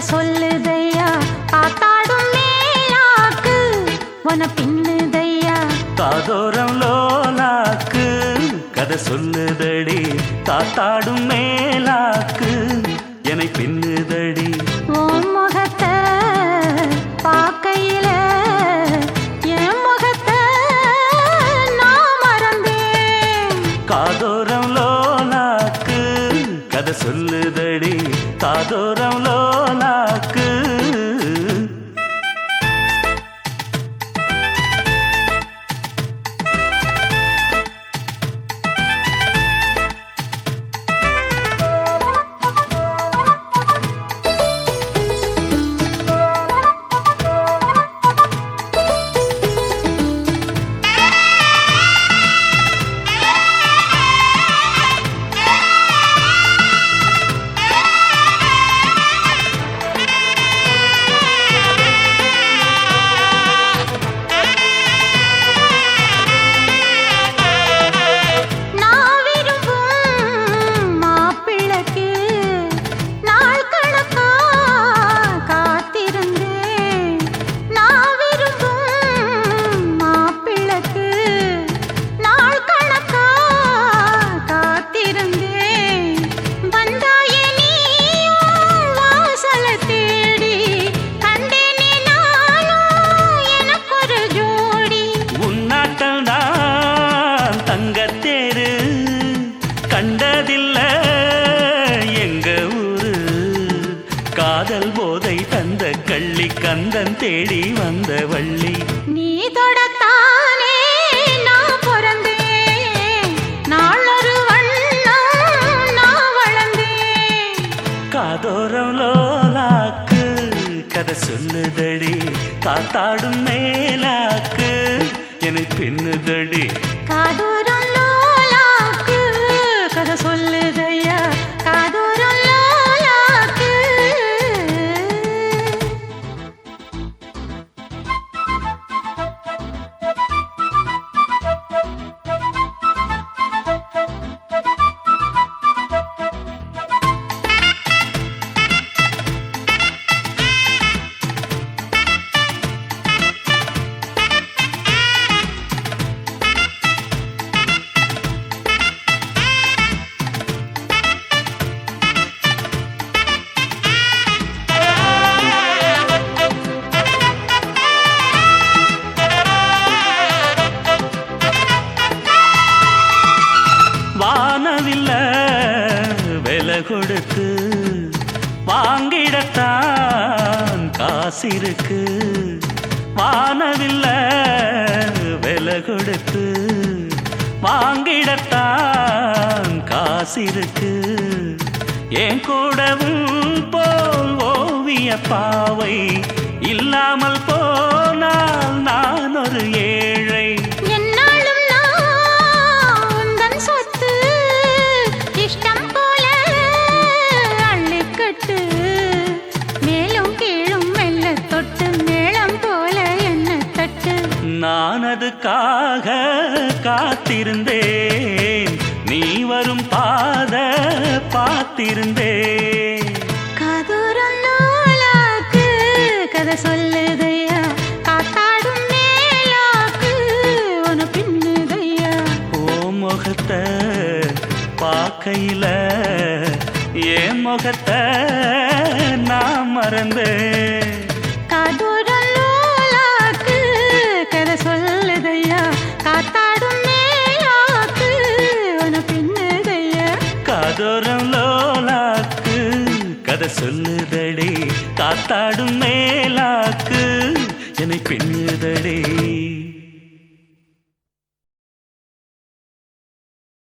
கதை சொல்லுதையா காத்தாடும் மேலாக்கு உன பின்னுதையா காதோரம் லோலாக்கு கதை சொல்லுதடி காத்தாடும் மேலாக்கு என்னை பின்னுதடி உன் முகத்தை பார்க்கையில என் முகத்தை நான் மறந்தேன் காதோரம் லோலாக்கு கதை சொல்லுதடி காதோரம் லோலாக்கு கண்டதில்ல எங்க ஊரு காதல் போதை தந்த கள்ளி கந்தன் தேடி வந்த வள்ளி நீ தொடத்தானே நான் பிறந்தேன் நாளொரு வண்ணம் நான் வளர்ந்தேன் காதோரம் லோலாக்கு கதை சொல்லுதடி காத்தாடும் மேலாக்கு என்னை பின்னுதடி காதோரம் லோலாக்கு கதை சொல்லுதையா காதோரம் லோலாக்கு வானவில்ல விலை கொடுத்து வாங்கிடத்தான் காசிருக்கு வானவில்ல விலை கொடுத்து வாங்கிடத்தான் காசிருக்கு என் கூடவும் போல் ஓவிய பாவை இல்லாமல் போனால் நான் ஒரு ஏழை நான் அதுக்காக காத்திருந்தேன் நீ வரும் பாத பார்த்திருந்தேன் காதோரம் லோலாக்கு கதை சொல்லுதையா காத்தாடும் மேலாக்கு உன பின்னுதையா ஓ முகத்தை பார்க்கையில என் முகத்தை நான் மறந்தேன் காதோரம் லோலாக்கு கதை சொல்லுதையா காத்தாடும் மேலாக்கு உன பின்னுதையா காதோரம் லோலாக்கு கதை சொல்லுதடி காத்தாடும் மேலாக்கு என்னை பின்னுதடி